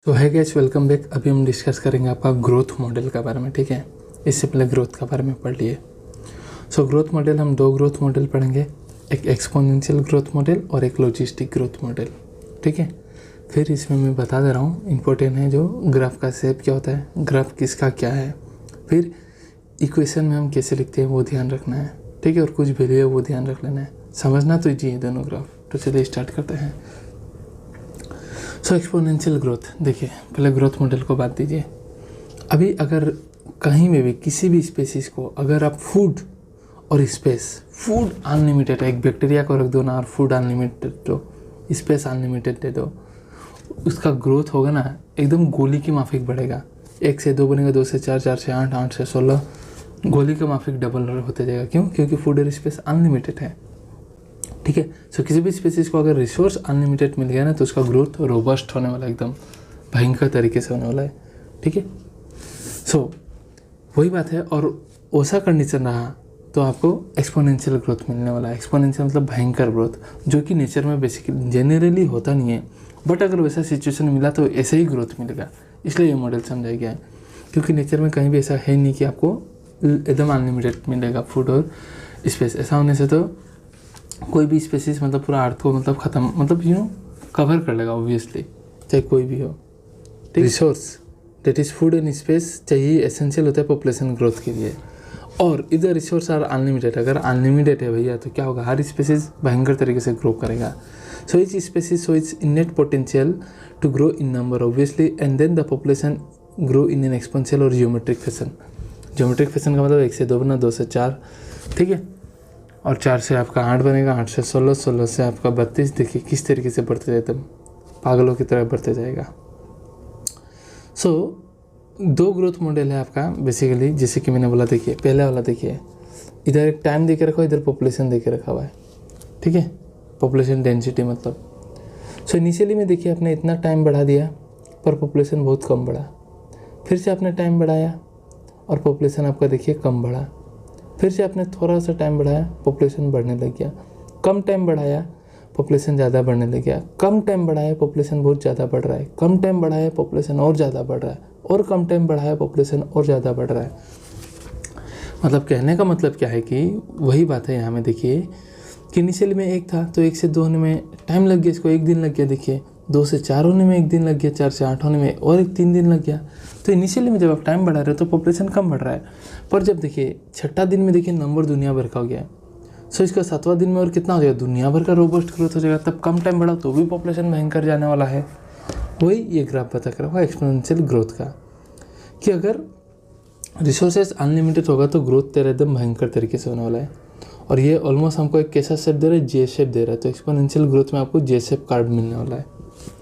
तो है gas, welcome back. अभी हम डिस्कस करेंगे आपका ग्रोथ मॉडल के बारे में, ठीक है। इससे पहले ग्रोथ के बारे में पढ़ लिए। ग्रोथ मॉडल, हम दो ग्रोथ मॉडल पढ़ेंगे, एक एक्सपोनेंशियल ग्रोथ मॉडल और एक लॉजिस्टिक ग्रोथ मॉडल, ठीक है। फिर इसमें मैं बता दे रहा हूँ, इंपॉर्टेंट है जो ग्राफ का शेप क्या होता है, ग्राफ किसका क्या है, फिर इक्वेशन में हम कैसे लिखते हैं वो ध्यान रखना है, ठीक है। और कुछ वैल्यू है वो ध्यान रख लेना है, समझना तो ईजी है दोनों ग्राफ। तो चलिए स्टार्ट करते हैं। एक्सपोनेंशियल ग्रोथ, देखिए पहले ग्रोथ मॉडल को बात दीजिए। अभी अगर कहीं में भी किसी भी स्पेसीज को अगर आप फूड और स्पेस, फूड अनलिमिटेड है, एक बैक्टीरिया को रख दो ना और फूड अनलिमिटेड दो, स्पेस अनलिमिटेड दे दो, उसका ग्रोथ होगा ना एकदम गोली की माफिक बढ़ेगा। 1 से 2 बनेगा, 2 से 4, 4 से 8, 8 से 16, गोली का माफिक डबल होते जाएगा। क्यों? क्योंकि फूड और स्पेस अनलिमिटेड है, ठीक है। किसी भी स्पीसीज को अगर रिसोर्स अनलिमिटेड मिल गया ना तो उसका ग्रोथ रोबस्ट होने वाला है, एकदम भयंकर तरीके से होने वाला है, ठीक है। वही बात है। और ऐसा कंडीशन रहा तो आपको एक्सपोनेंशियल ग्रोथ मिलने वाला है। एक्सपोनेंशियल मतलब भयंकर ग्रोथ, जो कि नेचर में बेसिकली जनरली होता नहीं है, बट अगर वैसा सिचुएशन मिला तो ऐसे ही ग्रोथ मिलेगा। इसलिए ये मॉडल समझाया गया है, क्योंकि नेचर में कहीं भी ऐसा है नहीं कि आपको एकदम अनलिमिटेड मिलेगा फूड और स्पेस। ऐसा होने से तो कोई भी स्पेसीज मतलब पूरा अर्थ को मतलब ख़त्म, मतलब कवर कर लेगा ऑब्वियसली, चाहे कोई भी हो, ठीक। Resource that is food and space चाहिए, एसेंशियल होता है पॉपुलेशन ग्रोथ के लिए। और इधर रिसोर्स आर अनलिमिटेड, अगर अनलिमिटेड है भैया तो क्या होगा, हर स्पेसीज भयंकर तरीके से ग्रो करेगा। Each species so its innate potential to grow in number obviously, and then the population grow in an exponential और जियोमेट्रिक फैशन। जियोमेट्रिक फैशन का मतलब 1 से 2 बना, 2 से 4, ठीक है। और 4 से आपका 8 बनेगा, 8 से 16, 16 से आपका 32। देखिए किस तरीके से बढ़ते जाए, तब पागलों की तरह बढ़ते जाएगा। दो ग्रोथ मॉडल है आपका बेसिकली, जैसे कि मैंने बोला। देखिए पहले वाला, देखिए इधर एक टाइम दे के रखा हुआ, इधर पॉपुलेशन दे के रखा हुआ है, ठीक है। पॉपुलेशन डेंसिटी मतलब इनिशियली में देखिए आपने इतना टाइम बढ़ा दिया पर पॉपुलेशन बहुत कम बढ़ा, फिर से आपने टाइम बढ़ाया और पॉपुलेशन आपका देखिए कम बढ़ा, फिर से आपने थोड़ा सा टाइम बढ़ाया, पॉपुलेशन बढ़ने लग गया, कम टाइम बढ़ाया, पॉपुलेशन ज़्यादा बढ़ने लग गया, कम टाइम बढ़ाया, पॉपुलेशन बहुत ज़्यादा बढ़ रहा है, कम टाइम बढ़ाया, पॉपुलेशन और ज़्यादा बढ़ रहा है, और कम टाइम बढ़ाया, पॉपुलेशन और ज़्यादा बढ़ रहा है। मतलब कहने का मतलब क्या है कि वही बात है यहाँ में। देखिए कि इनिशियल में 1 था तो 1 से 2 होने में टाइम लग गया, इसको 1 दिन लग गया। देखिए 2 से 4 होने में 1 दिन लग गया, 4 से 8 होने में और 3 दिन लग गया। तो इनिशियली में जब आप टाइम बढ़ा रहे हो तो पॉपुलेशन कम बढ़ रहा है, पर जब देखिए 6ठा दिन में देखिए नंबर दुनिया भर का हो गया, इसका 7वां दिन में और कितना हो जाएगा, दुनिया भर का रोबस्ट ग्रोथ हो जाएगा। तब कम टाइम बढ़ा तो भी पॉपुलेशन भयंकर जाने वाला है। वही ये ग्राफ बता कर रहा है एक्सपोनेंशियल ग्रोथ का, कि अगर रिसोर्सेज अनलिमिटेड होगा तो ग्रोथ तेरा एकदम भयंकर तरीके से होने वाला है। और ये ऑलमोस्ट हमको एक कैसा शेप दे रहा है, जे शेप दे रहा है। तो एक्सपोनेंशियल ग्रोथ में आपको जे शेप कार्ड मिलने वाला है,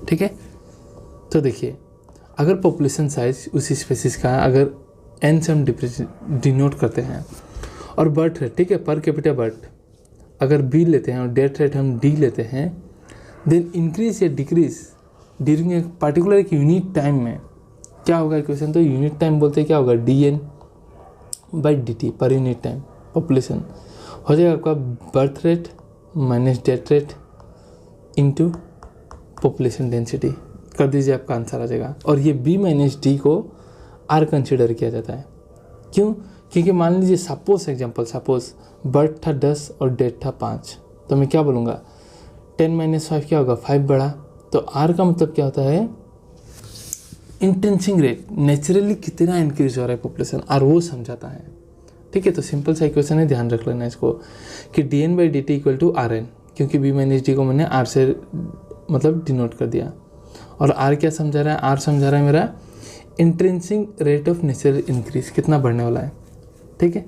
ठीक है। तो देखिए अगर पॉपुलेशन साइज उसी स्पेसिस का अगर एन से हम डिनोट करते हैं, और बर्थ रेट, ठीक है, पर कैपिटा बर्थ अगर बी लेते हैं और डेथ रेट हम डी लेते हैं, देन इंक्रीज या डिक्रीज ड्यूरिंग एक पार्टिकुलर एक यूनिट टाइम में क्या होगा इक्वेशन। तो यूनिट टाइम बोलते हैं क्या होगा, D N by D T per unit time population हो जाएगा आपका birth rate minus death rate into population density कर दीजिए, आपका आंसर आ जाएगा। और ये बी माइनस डी को आर कंसिडर किया जाता है। क्यों? क्योंकि मान लीजिए सपोज एग्जांपल, सपोज बर्थ था 10 और डेथ था 5, तो मैं क्या बोलूँगा 10 माइनस 5 क्या होगा, 5 बढ़ा। तो आर का मतलब क्या होता है, इंटेंसिंग रेट, नेचुरली कितना इंक्रीज हो रहा है पॉपुलेशन, और वो समझाता है, ठीक है। तो सिंपल सा इक्वेशन है, ध्यान रख लेना इसको, कि D N by D T equal to R N, क्योंकि बी माइनस डी को मैंने आर से मतलब डिनोट कर दिया। और आर क्या समझा रहा है, आर समझा रहा है मेरा इंट्रेंसिंग रेट ऑफ नेचुरल इंक्रीज, कितना बढ़ने वाला है, ठीक है,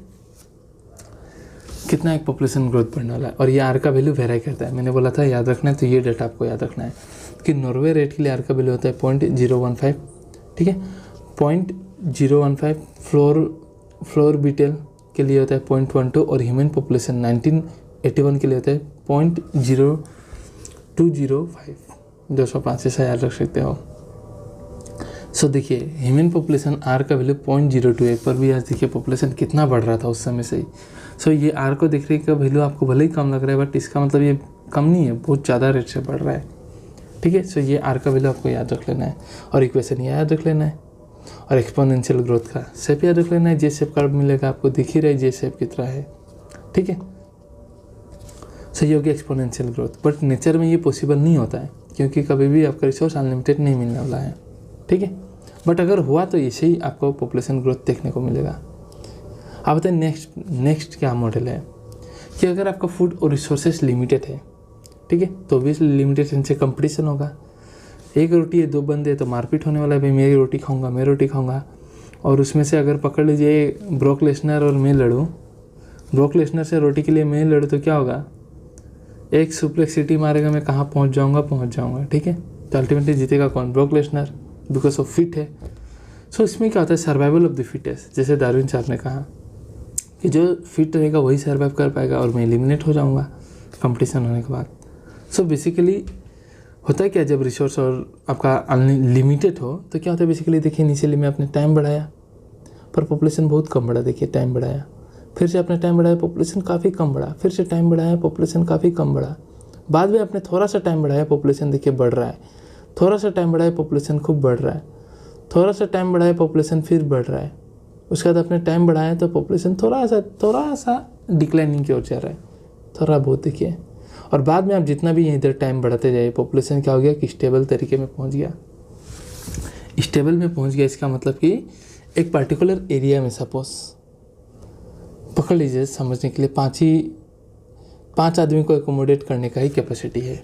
कितना एक पॉपुलेशन ग्रोथ बढ़ने वाला है। और ये आर का वैल्यू वेरी करता है, मैंने बोला था याद रखना है, तो ये डेटा आपको याद रखना है कि नॉर्वे रेट के लिए आर का वैल्यू होता है 0.015, ठीक है। 0.015 फ्लोर बीटल के लिए होता है 0.12, और ह्यूमन पॉपुलेशन 1981 के लिए होता है 0.0205, 205 ऐसा याद रख सकते हो। देखिए ह्यूमन पॉपुलेशन आर का वैल्यू 0.028 पर भी आज देखिए पॉपुलेशन कितना बढ़ रहा था उस समय से ही। ये आर को देख रहे का वैल्यू आपको भले ही कम लग रहा है, बट इसका मतलब ये कम नहीं है, बहुत ज़्यादा रेट से बढ़ रहा है, ठीक है। सो ये आर का वैल्यू आपको याद रख लेना है और इक्वेशन ये याद रख लेना है और एक्सपोनेंशियल ग्रोथ का शेप याद रख लेना है। जे शेप कर्व मिलेगा आपको, दिख ही रहा है जे शेप की तरह है, ठीक है। सही हो गया एक्सपोनेंशियल ग्रोथ। बट नेचर में ये पॉसिबल नहीं होता है क्योंकि कभी भी आपका रिसोर्स अनलिमिटेड नहीं मिलने वाला है, ठीक है। बट अगर हुआ तो ऐसे ही आपको पॉपुलेशन ग्रोथ देखने को मिलेगा। आप बताएं नेक्स्ट क्या मॉडल है कि अगर आपका फूड और रिसोर्सेज लिमिटेड है, ठीक है, तो ऑब्वियसली लिमिटेशन से कंपटीशन होगा। एक रोटी है, दो बंदे तो मारपीट होने वाला है, भाई मेरी रोटी खाऊंगा, मैं रोटी खाऊंगा। और उसमें से अगर पकड़ लीजिए ब्रॉक लेसनर और मैं लड़ूँ, ब्रॉक लेसनर से रोटी के लिए मैं लड़ूँ तो क्या होगा, एक सुप्लेक्स सिटी मारेगा, मैं कहाँ पहुँच जाऊँगा, ठीक है। तो अल्टीमेटली जीतेगा कौन, Brock Lesnar, because of fit है। सो इसमें क्या होता है, सर्वाइवल ऑफ द फिटेस्ट। जैसे डार्विन साहब ने कहा कि जो फिट रहेगा वही सर्वाइव कर पाएगा और मैं एलिमिनेट हो जाऊँगा कंपटीशन होने के बाद। सो बेसिकली होता है क्या, जब रिसोर्स और आपका अनलिमिटेड हो तो क्या होता है, बेसिकली देखिए इनिशियली में आपने टाइम बढ़ाया पर पॉपुलेशन बहुत कम बढ़ा, देखिए टाइम बढ़ाया, फिर से आपने टाइम बढ़ाया, पॉपुलेशन काफ़ी कम बढ़ा, फिर से टाइम बढ़ाया, पॉपुलेशन काफ़ी कम बढ़ा, बाद में आपने थोड़ा सा टाइम बढ़ाया, पॉपुलेशन देखिए बढ़ रहा है, थोड़ा सा टाइम बढ़ाया, पॉपुलेशन खूब बढ़ रहा है, थोड़ा सा टाइम बढ़ाया, पॉपुलेशन फिर बढ़ रहा है, उसके बाद आपने टाइम बढ़ाया तो पॉपुलेशन थोड़ा सा डिक्लाइनिंग की ओर जा रहा है, थोड़ा बहुत देखिए। और बाद में आप जितना भी इधर टाइम बढ़ाते जाइए, पॉपुलेशन क्या हो गया कि स्टेबल तरीके में पहुंच गया, स्टेबल में पहुंच गया। इसका मतलब कि एक पर्टिकुलर एरिया में सपोज पकड़ लीजिए समझने के लिए पाँच आदमी को एकोमोडेट करने का ही कैपेसिटी है,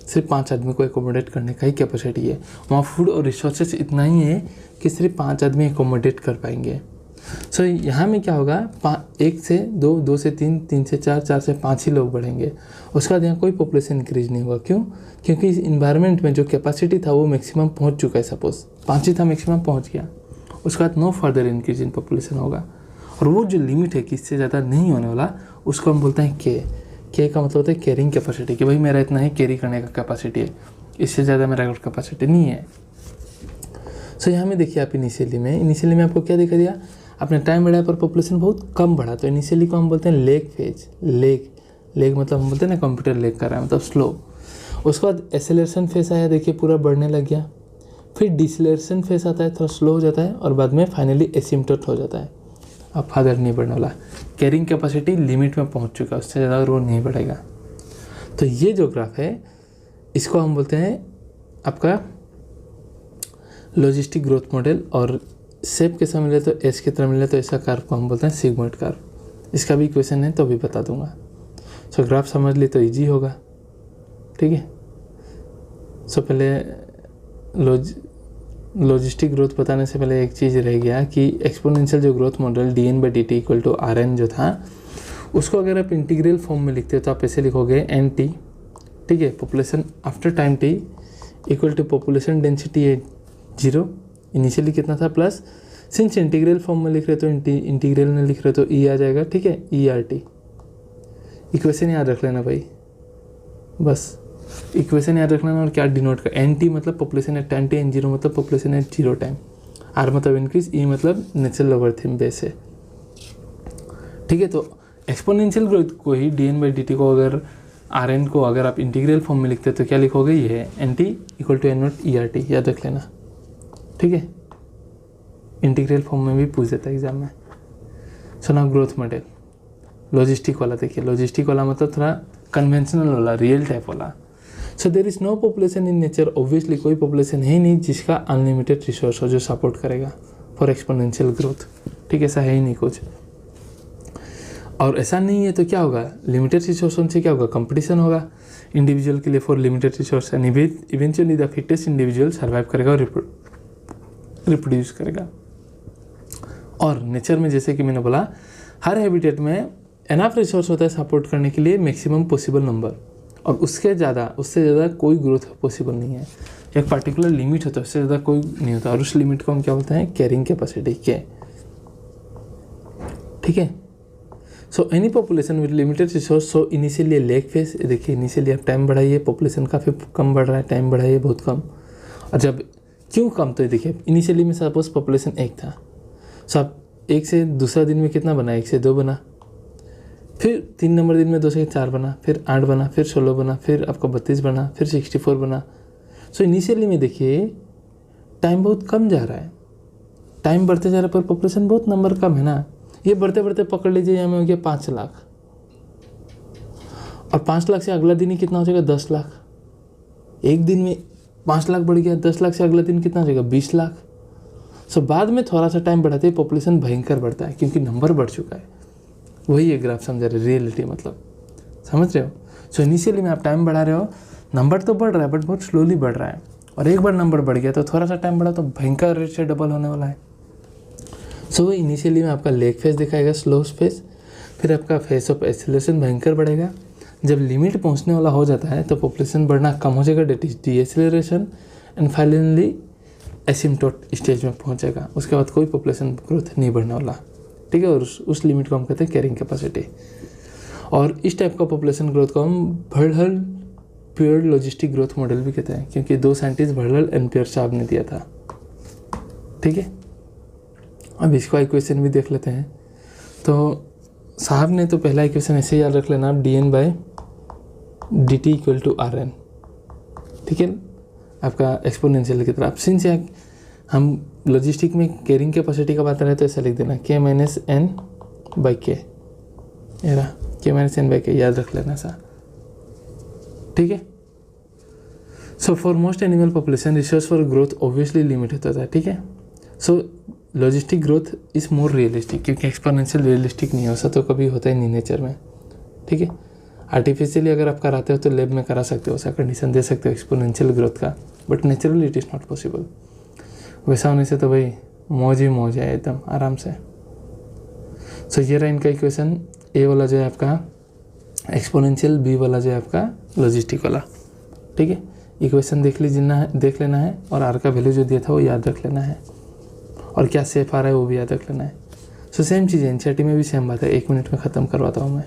सिर्फ 5 आदमी को एकोमोडेट करने का ही कैपेसिटी है। वहाँ फूड और रिसोर्सेज इतना ही है कि सिर्फ 5 आदमी एकोमोडेट कर पाएंगे। सो यहाँ में क्या होगा, 1 से 2, 2 से 3, 3 से 4, 4 से 5 ही लोग बढ़ेंगे। उसके बाद यहाँ कोई पॉपुलेशन इंक्रीज नहीं होगा। क्यों? क्योंकि इस इन्वायरमेंट में जो कैपेसिटी था वो मैक्सिमम पहुँच चुका है। सपोज 5 ही था, मैक्सिमम पहुँच गया, उसके बाद no further increase in population होगा। और वो जो लिमिट है कि इससे ज़्यादा नहीं होने वाला, उसको हम बोलते हैं के का मतलब होता है कैरिंग कैपेसिटी, कि भाई मेरा इतना ही कैरी करने का कैपेसिटी है, इससे ज़्यादा मेरा कैपेसिटी नहीं है। सो यहाँ में देखिए आप इनिशियली में आपको क्या दिखा दिया, आपने टाइम बढ़ाया पर पॉपुलेशन बहुत कम बढ़ा, तो इनिशियली को हम बोलते हैं लेग फेज। लेग मतलब हम बोलते हैं ना कंप्यूटर लेग कर रहा है, मतलब स्लो। उसके बाद एसेलरेशन फेज आया, देखिए पूरा बढ़ने लग गया। फिर डिसलेरेशन फेज आता है, थोड़ा स्लो हो जाता है, और बाद में फाइनली एसिम्पटोट हो जाता है, अब फादर नहीं बढ़ने वाला। कैरिंग कैपेसिटी लिमिट में पहुंच चुका है, उससे ज़्यादा वो नहीं बढ़ेगा। तो ये जो ग्राफ है इसको हम बोलते हैं आपका लॉजिस्टिक ग्रोथ मॉडल। और शेप कैसा मिले तो एस की तरह मिले तो ऐसा कर्व को हम बोलते हैं सिगमॉइड कर्व। इसका भी इक्वेशन है तो भी बता दूंगा। सो ग्राफ समझ ली तो इजी होगा, ठीक है। सो पहले लॉजिस्टिक ग्रोथ बताने से पहले एक चीज़ रह गया कि एक्सपोनेंशियल जो growth model dn/dt equal to rn जो था, उसको अगर आप इंटीग्रल फॉर्म में लिखते हो तो आप ऐसे लिखोगे nt, ठीक है, population after time t equal to population density है 0, इनिशियली कितना था प्लस, सिंस इंटीग्रल फॉर्म में लिख रहे तो इंटीग्रल में लिख रहे तो e आ जाएगा, ठीक है, ERT। इक्वेशन याद रख लेना भाई, बस इक्वेशन याद रखना। और क्या डिनोट का, NT मतलब population at time t, N0 मतलब पॉपुलेशन एट 0 टाइम, R मतलब इंक्रीज, E मतलब नेचुरल लॉगरिथम बेस है, ठीक है। तो एक्सपोनेंशियल ग्रोथ को ही dn/dt को अगर Rn को अगर आप इंटीग्रल फॉर्म में लिखते तो क्या लिखोगे, ये है NT equal to N0 ERT, याद रख लेना, ठीक है। इंटीग्रल फॉर्म में भी पूछ देता है एग्जाम में। So now growth model logistic वाला देखिए, लॉजिस्टिक वाला मतलब थोड़ा कन्वेंशनल वाला, रियल टाइप वाला। So there is no population in nature, obviously कोई पॉपुलेशन है ही नहीं जिसका अनलिमिटेड रिसोर्स हो जो सपोर्ट करेगा फॉर एक्सपोनेंशियल ग्रोथ, ठीक है, ऐसा है ही नहीं कुछ। और ऐसा नहीं है तो क्या होगा, लिमिटेड रिसोर्स से क्या होगा, कंपटीशन होगा इंडिविजुअल के लिए for limited resource, and eventually the fittest individual survive करेगा और रिप्रोड्यूस करेगा। और नेचर में जैसे कि मैंने बोला, हर हैबिटेट में एनफ रिसोर्स होता है सपोर्ट करने के लिए मैक्सिमम पॉसिबल नंबर, और उससे ज़्यादा कोई ग्रोथ पॉसिबल नहीं है। एक पर्टिकुलर लिमिट होता है, उससे ज़्यादा कोई नहीं होता, और उस लिमिट को हम क्या बोलते हैं, कैरिंग कैपेसिटी के, ठीक है। So any population with limited resource, so initially lag phase, देखिए इनिशियली आप टाइम बढ़ाइए, पॉपुलेशन काफ़ी कम बढ़ रहा है, टाइम बढ़ाइए बहुत कम। और जब क्यों कम, तो देखिए इनिशियली में सपोज पॉपुलेशन 1 था, सो आप 1 से दूसरा दिन में कितना बना, 1 से 2 बना, फिर 3 नंबर दिन में 2 से 4 बना, फिर 8 बना, फिर 16 बना, फिर आपका 32 बना, फिर 64 बना। सो इनिशियली में देखिए टाइम बहुत कम जा रहा है, टाइम बढ़ते जा रहा है पर पॉपुलेशन बहुत नंबर कम है ना। ये बढ़ते बढ़ते पकड़ लीजिए यहाँ में हो गया 5 लाख, और 5 लाख से अगला दिन ही कितना हो जाएगा 10 लाख। एक दिन में 5 लाख बढ़ गया, 10 लाख से अगला दिन कितना हो जाएगा 20 लाख। सो बाद में थोड़ा सा टाइम बढ़ाते ही पॉपुलेशन भयंकर बढ़ता है क्योंकि नंबर बढ़ चुका है। वही ये ग्राफ समझ रहे, रियलिटी मतलब समझ रहे हो। सो इनिशियली में आप टाइम बढ़ा रहे हो, नंबर तो बढ़ रहा है बट बहुत स्लोली बढ़ रहा है, और एक बार नंबर बढ़ गया तो थोड़ा सा टाइम बढ़ा तो भयंकर रेट से डबल होने वाला है। सो इनिशियली में आपका लेग फेज दिखाएगा, स्लो फेज, फिर आपका फेस ऑफ एक्सीलरेशन भयंकर बढ़ेगा। जब लिमिट पहुंचने वाला हो जाता है तो पॉपुलेशन बढ़ना कम हो जाएगा, that is deceleration, and finally asymptote stage में पहुंचेगा। उसके बाद कोई पॉपुलेशन ग्रोथ नहीं बढ़ने वाला, ठीक है। और उस लिमिट को हम कहते हैं कैरिंग कैपेसिटी। और इस टाइप का पॉपुलेशन ग्रोथ को हम भर्डल प्योर लॉजिस्टिक ग्रोथ मॉडल भी कहते हैं, क्योंकि 2 साइंटिस्ट भर्डल एंड पियर साहब ने दिया था, ठीक है। अब इसका इक्वेशन भी देख लेते हैं। तो साहब ने तो पहला इक्वेशन ऐसे याद रख लेना, dn/dt = Rn, ठीक है, आपका एक्सपोनेंशियल की तरफ। सिंस हम लॉजिस्टिक में कैरिंग कैपेसिटी का बात कर रहे हैं तो ऐसा लिख देना K-n/K, K-n/K याद रख लेना सा, ठीक है। So for most animal population resource for growth obviously limited होता है, ठीक है। So logistic growth is more realistic, क्योंकि एक्सपोनेंशियल रियलिस्टिक नहीं हो सकता, तो कभी होता ही नहीं नेचर में, ठीक है। आर्टिफिशियली अगर आप कराते हो तो लैब में करा सकते हो, ऐसा कंडीशन दे सकते हो एक्सपोनेंशियल ग्रोथ का, but naturally it is not possible. वैसा होने से तो भाई मौज ही मौज है एकदम आराम से। सो ये रहा इनका इक्वेशन, ए वाला जो है आपका एक्सपोनेंशियल, बी वाला जो है आपका लॉजिस्टिक वाला, ठीक है। इक्वेशन देख लेना है, और आर का वैल्यू जो दिया था वो याद रख लेना है, और क्या सेफ आ रहा है वो भी याद रख लेना है। सो सेम चीज़ है, एनसीईआरटी में भी सेम बात है, 1 मिनट में ख़त्म करवाता हूँ मैं।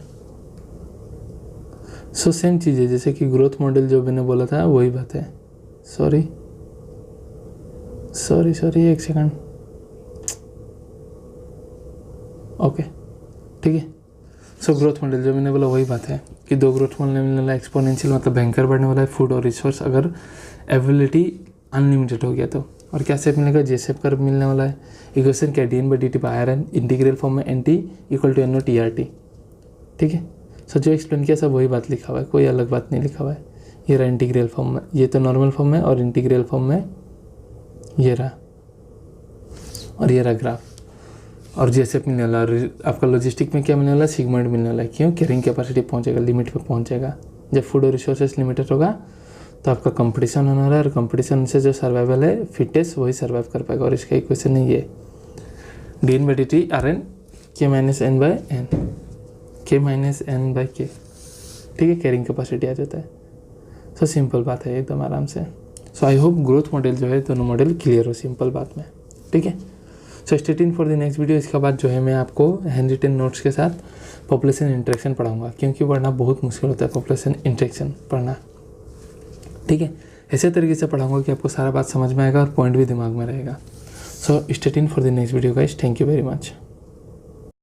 सो सेम चीज़ है, जैसे कि ग्रोथ मॉडल जो मैंने बोला था वही बात है। सॉरी 1 सेकंड, ओके, ठीक है। सो ग्रोथ मॉडल जो मैंने बोला वही बात है कि 2 ग्रोथ मॉडल मिलने वाला है, एक्सपोनेंशियल मतलब भयंकर बढ़ने वाला है, फूड और रिसोर्स अगर अवेलेबिलिटी अनलिमिटेड हो गया तो। और क्या शेप मिलेगा, जे शेप कर्व मिलने वाला है। इक्वेशन क्या, dn/dt/Rn इंटीग्रल फॉर्म में nt = n0TRT, ठीक है। सो जो एक्सप्लेन किया सब वही बात लिखा हुआ है, कोई अलग बात नहीं लिखा हुआ है। ये रहा इंटीग्रल फॉर्म में, ये तो नॉर्मल फॉर्म में, और इंटीग्रल फॉर्म में ये रहा, और ये रहा ग्राफ। और जे शेप मिलने वाला, आपका लॉजिस्टिक में क्या मिलने वाला, सिग्मॉइड मिलने वाला है। क्यों, कैरिंग कैपेसिटी पहुंचेगा, लिमिट पे पहुंचेगा। जब फूड और रिसोर्सेस लिमिटेड होगा तो आपका कंपटीशन होने वाला है, और कंपटीशन से जो सर्वाइवल है, फिटेस्ट, वही सर्वाइव कर पाएगा। और इसका इक्वेशन है ये dn/dt/Rn K-n/K, ठीक है, कैरिंग कैपेसिटी आ जाता है। सो सिंपल बात है एकदम आराम से। सो आई होप ग्रोथ मॉडल जो है दोनों मॉडल क्लियर हो सिंपल बात में, ठीक है। So stay tuned for the next video. इसके बाद जो है मैं आपको हैंड रिटन नोट्स के साथ पॉपुलेशन इंटरेक्शन पढ़ाऊंगा, क्योंकि पढ़ना बहुत मुश्किल होता है पॉपुलेशन इंटरेक्शन पढ़ना, ठीक है। ऐसे तरीके से पढ़ाऊंगा कि आपको सारा बात समझ में आएगा और पॉइंट भी दिमाग में रहेगा। So stay tuned for the next video guys, thank you very much.